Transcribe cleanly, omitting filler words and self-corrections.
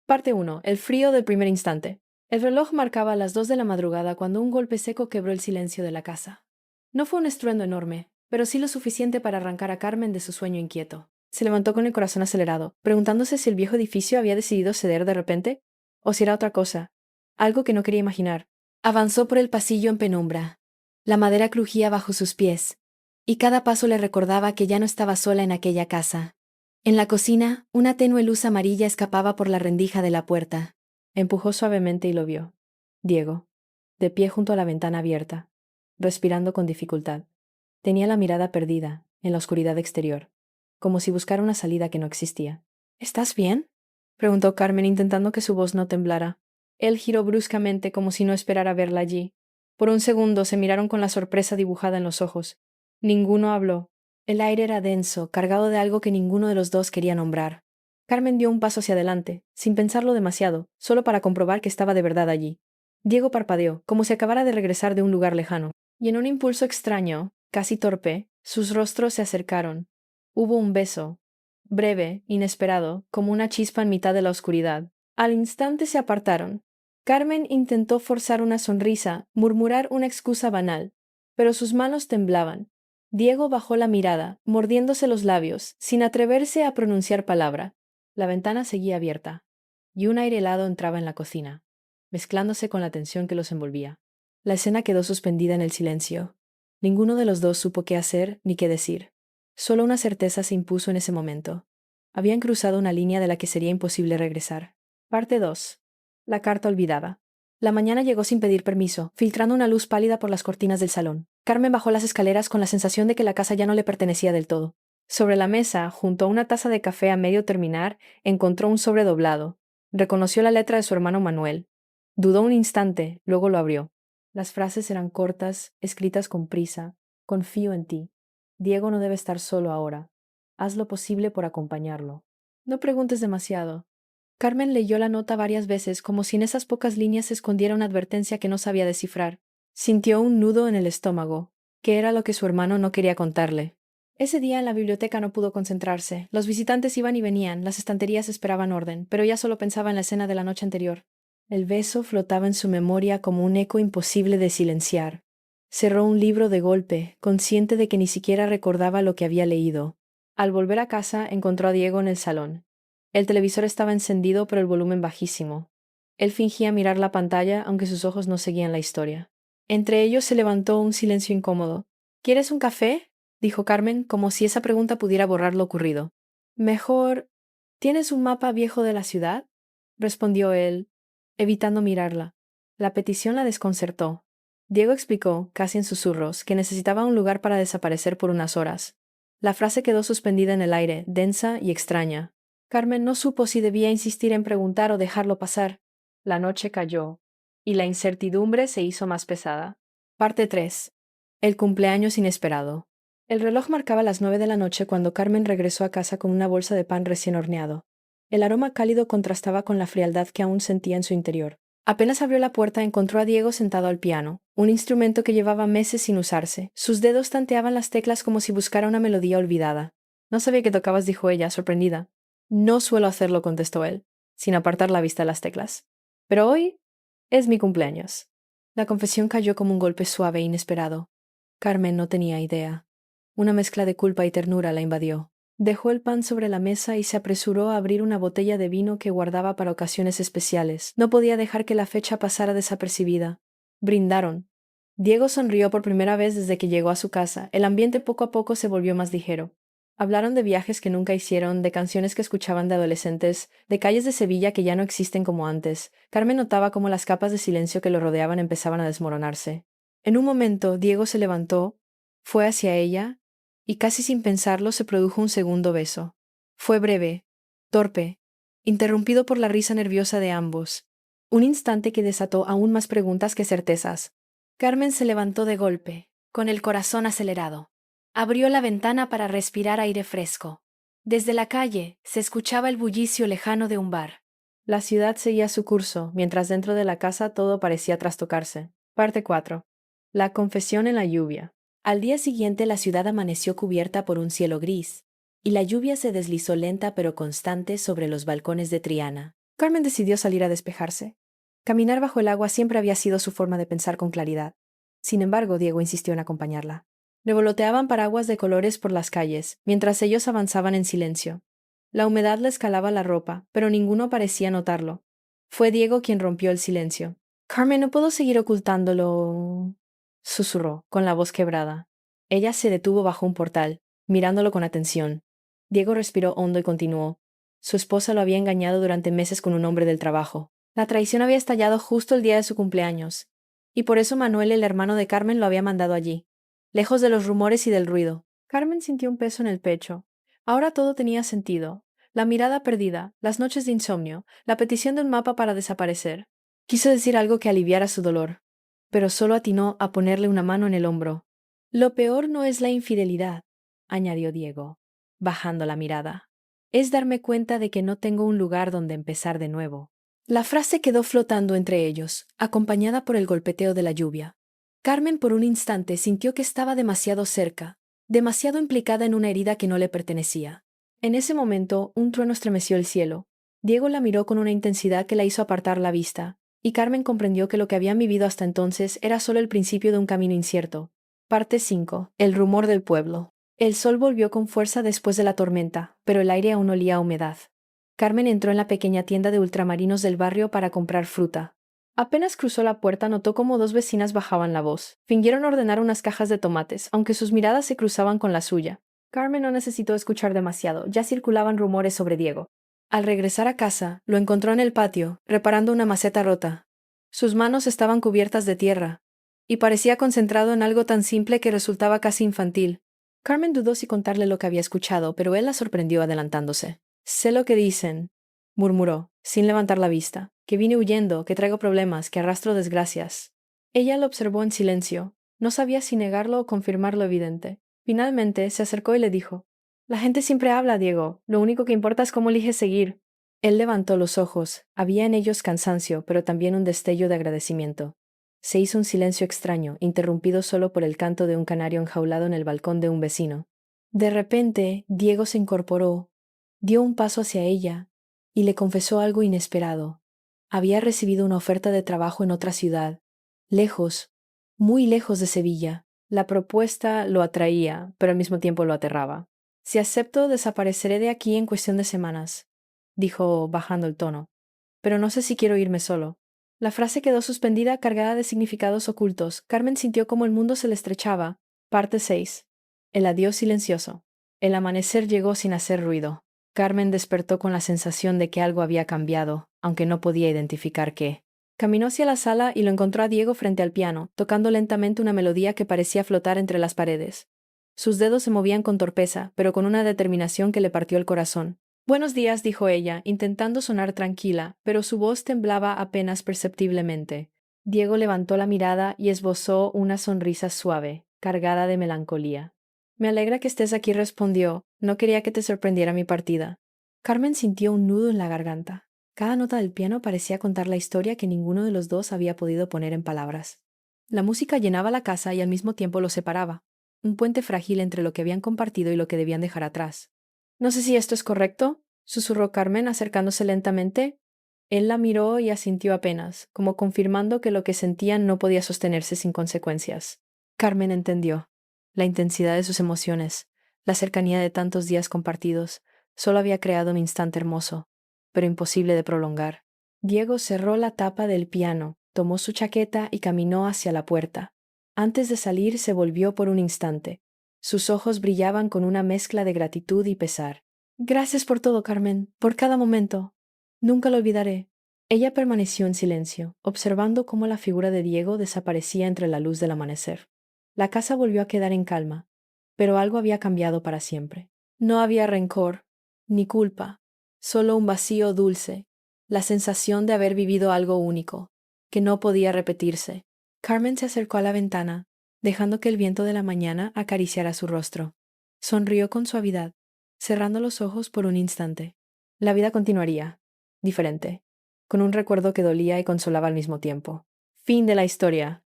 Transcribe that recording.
Parte 1. El frío del primer instante. El reloj marcaba las 2 de la madrugada cuando un golpe seco quebró el silencio de la casa. No fue un estruendo enorme, pero sí lo suficiente para arrancar a Carmen de su sueño inquieto. Se levantó con el corazón acelerado, preguntándose si el viejo edificio había decidido ceder de repente, o si era otra cosa, algo que no quería imaginar. Avanzó por el pasillo en penumbra. La madera crujía bajo sus pies, y cada paso le recordaba que ya no estaba sola en aquella casa. En la cocina, una tenue luz amarilla escapaba por la rendija de la puerta. Empujó suavemente y lo vio. Diego, de pie junto a la ventana abierta, respirando con dificultad. Tenía la mirada perdida, en la oscuridad exterior, como si buscara una salida que no existía. ¿Estás bien?, preguntó Carmen intentando que su voz no temblara. Él giró bruscamente como si no esperara verla allí. Por un segundo se miraron con la sorpresa dibujada en los ojos. Ninguno habló. El aire era denso, cargado de algo que ninguno de los dos quería nombrar. Carmen dio un paso hacia adelante, sin pensarlo demasiado, solo para comprobar que estaba de verdad allí. Diego parpadeó, como si acabara de regresar de un lugar lejano, y en un impulso extraño, casi torpe, sus rostros se acercaron. Hubo un beso, breve, inesperado, como una chispa en mitad de la oscuridad. Al instante se apartaron. Carmen intentó forzar una sonrisa, murmurar una excusa banal, pero sus manos temblaban. Diego bajó la mirada, mordiéndose los labios, sin atreverse a pronunciar palabra. La ventana seguía abierta, y un aire helado entraba en la cocina, mezclándose con la tensión que los envolvía. La escena quedó suspendida en el silencio. Ninguno de los dos supo qué hacer ni qué decir. Solo una certeza se impuso en ese momento. Habían cruzado una línea de la que sería imposible regresar. Parte 2. La carta olvidada. La mañana llegó sin pedir permiso, filtrando una luz pálida por las cortinas del salón. Carmen bajó las escaleras con la sensación de que la casa ya no le pertenecía del todo. Sobre la mesa, junto a una taza de café a medio terminar, encontró un sobre doblado. Reconoció la letra de su hermano Manuel. Dudó un instante, luego lo abrió. Las frases eran cortas, escritas con prisa. Confío en ti. Diego no debe estar solo ahora. Haz lo posible por acompañarlo. No preguntes demasiado. Carmen leyó la nota varias veces, como si en esas pocas líneas se escondiera una advertencia que no sabía descifrar. Sintió un nudo en el estómago, que era lo que su hermano no quería contarle. Ese día en la biblioteca no pudo concentrarse. Los visitantes iban y venían, las estanterías esperaban orden, pero ella solo pensaba en la escena de la noche anterior. El beso flotaba en su memoria como un eco imposible de silenciar. Cerró un libro de golpe, consciente de que ni siquiera recordaba lo que había leído. Al volver a casa, encontró a Diego en el salón. El televisor estaba encendido, pero el volumen bajísimo. Él fingía mirar la pantalla, aunque sus ojos no seguían la historia. Entre ellos se levantó un silencio incómodo. ¿Quieres un café?, dijo Carmen, como si esa pregunta pudiera borrar lo ocurrido. Mejor. ¿Tienes un mapa viejo de la ciudad?, respondió él, evitando mirarla. La petición la desconcertó. Diego explicó, casi en susurros, que necesitaba un lugar para desaparecer por unas horas. La frase quedó suspendida en el aire, densa y extraña. Carmen no supo si debía insistir en preguntar o dejarlo pasar. La noche cayó, y la incertidumbre se hizo más pesada. Parte 3. El cumpleaños inesperado. El reloj marcaba las 9 de la noche cuando Carmen regresó a casa con una bolsa de pan recién horneado. El aroma cálido contrastaba con la frialdad que aún sentía en su interior. Apenas abrió la puerta encontró a Diego sentado al piano, un instrumento que llevaba meses sin usarse. Sus dedos tanteaban las teclas como si buscara una melodía olvidada. No sabía que tocabas, dijo ella, sorprendida. No suelo hacerlo, contestó él, sin apartar la vista de las teclas. Pero hoy es mi cumpleaños. La confesión cayó como un golpe suave e inesperado. Carmen no tenía idea. Una mezcla de culpa y ternura la invadió. Dejó el pan sobre la mesa y se apresuró a abrir una botella de vino que guardaba para ocasiones especiales. No podía dejar que la fecha pasara desapercibida. Brindaron. Diego sonrió por primera vez desde que llegó a su casa. El ambiente poco a poco se volvió más ligero. Hablaron de viajes que nunca hicieron, de canciones que escuchaban de adolescentes, de calles de Sevilla que ya no existen como antes. Carmen notaba cómo las capas de silencio que lo rodeaban empezaban a desmoronarse. En un momento, Diego se levantó, fue hacia ella, y casi sin pensarlo se produjo un segundo beso. Fue breve, torpe, interrumpido por la risa nerviosa de ambos. Un instante que desató aún más preguntas que certezas. Carmen se levantó de golpe, con el corazón acelerado. Abrió la ventana para respirar aire fresco. Desde la calle se escuchaba el bullicio lejano de un bar. La ciudad seguía su curso, mientras dentro de la casa todo parecía trastocarse. Parte 4. La confesión en la lluvia. Al día siguiente la ciudad amaneció cubierta por un cielo gris, y la lluvia se deslizó lenta pero constante sobre los balcones de Triana. Carmen decidió salir a despejarse. Caminar bajo el agua siempre había sido su forma de pensar con claridad. Sin embargo, Diego insistió en acompañarla. Revoloteaban paraguas de colores por las calles, mientras ellos avanzaban en silencio. La humedad le escalaba la ropa, pero ninguno parecía notarlo. Fue Diego quien rompió el silencio. Carmen, no puedo seguir ocultándolo, susurró, con la voz quebrada. Ella se detuvo bajo un portal, mirándolo con atención. Diego respiró hondo y continuó. Su esposa lo había engañado durante meses con un hombre del trabajo. La traición había estallado justo el día de su cumpleaños. Y por eso Manuel, el hermano de Carmen, lo había mandado allí, lejos de los rumores y del ruido. Carmen sintió un peso en el pecho. Ahora todo tenía sentido. La mirada perdida, las noches de insomnio, la petición de un mapa para desaparecer. Quiso decir algo que aliviara su dolor, pero solo atinó a ponerle una mano en el hombro. Lo peor no es la infidelidad, añadió Diego, bajando la mirada. Es darme cuenta de que no tengo un lugar donde empezar de nuevo. La frase quedó flotando entre ellos, acompañada por el golpeteo de la lluvia. Carmen por un instante sintió que estaba demasiado cerca, demasiado implicada en una herida que no le pertenecía. En ese momento, un trueno estremeció el cielo. Diego la miró con una intensidad que la hizo apartar la vista, y Carmen comprendió que lo que habían vivido hasta entonces era solo el principio de un camino incierto. Parte 5. El rumor del pueblo. El sol volvió con fuerza después de la tormenta, pero el aire aún olía a humedad. Carmen entró en la pequeña tienda de ultramarinos del barrio para comprar fruta. Apenas cruzó la puerta notó cómo dos vecinas bajaban la voz. Fingieron ordenar unas cajas de tomates, aunque sus miradas se cruzaban con la suya. Carmen no necesitó escuchar demasiado, ya circulaban rumores sobre Diego. Al regresar a casa, lo encontró en el patio, reparando una maceta rota. Sus manos estaban cubiertas de tierra, y parecía concentrado en algo tan simple que resultaba casi infantil. Carmen dudó si contarle lo que había escuchado, pero él la sorprendió adelantándose. Sé lo que dicen, murmuró, sin levantar la vista, que vine huyendo, que traigo problemas, que arrastro desgracias. Ella lo observó en silencio. No sabía si negarlo o confirmar lo evidente. Finalmente se acercó y le dijo: La gente siempre habla, Diego. Lo único que importa es cómo eliges seguir. Él levantó los ojos. Había en ellos cansancio, pero también un destello de agradecimiento. Se hizo un silencio extraño, interrumpido solo por el canto de un canario enjaulado en el balcón de un vecino. De repente, Diego se incorporó, dio un paso hacia ella y le confesó algo inesperado. Había recibido una oferta de trabajo en otra ciudad, lejos, muy lejos de Sevilla. La propuesta lo atraía, pero al mismo tiempo lo aterraba. Si acepto, desapareceré de aquí en cuestión de semanas, dijo bajando el tono. Pero no sé si quiero irme solo. La frase quedó suspendida, cargada de significados ocultos. Carmen sintió como el mundo se le estrechaba. Parte 6. El adiós silencioso. El amanecer llegó sin hacer ruido. Carmen despertó con la sensación de que algo había cambiado, aunque no podía identificar qué. Caminó hacia la sala y lo encontró a Diego frente al piano, tocando lentamente una melodía que parecía flotar entre las paredes. Sus dedos se movían con torpeza, pero con una determinación que le partió el corazón. Buenos días, dijo ella, intentando sonar tranquila, pero su voz temblaba apenas perceptiblemente. Diego levantó la mirada y esbozó una sonrisa suave, cargada de melancolía. Me alegra que estés aquí, respondió. No quería que te sorprendiera mi partida. Carmen sintió un nudo en la garganta. Cada nota del piano parecía contar la historia que ninguno de los dos había podido poner en palabras. La música llenaba la casa y al mismo tiempo los separaba, un puente frágil entre lo que habían compartido y lo que debían dejar atrás. No sé si esto es correcto, susurró Carmen acercándose lentamente. Él la miró y asintió apenas, como confirmando que lo que sentían no podía sostenerse sin consecuencias. Carmen entendió. La intensidad de sus emociones, la cercanía de tantos días compartidos, solo había creado un instante hermoso, pero imposible de prolongar. Diego cerró la tapa del piano, tomó su chaqueta y caminó hacia la puerta. Antes de salir se volvió por un instante. Sus ojos brillaban con una mezcla de gratitud y pesar. Gracias por todo, Carmen, por cada momento. Nunca lo olvidaré. Ella permaneció en silencio, observando cómo la figura de Diego desaparecía entre la luz del amanecer. La casa volvió a quedar en calma, pero algo había cambiado para siempre. No había rencor, ni culpa, solo un vacío dulce, la sensación de haber vivido algo único, que no podía repetirse. Carmen se acercó a la ventana, dejando que el viento de la mañana acariciara su rostro. Sonrió con suavidad, cerrando los ojos por un instante. La vida continuaría, diferente, con un recuerdo que dolía y consolaba al mismo tiempo. Fin de la historia.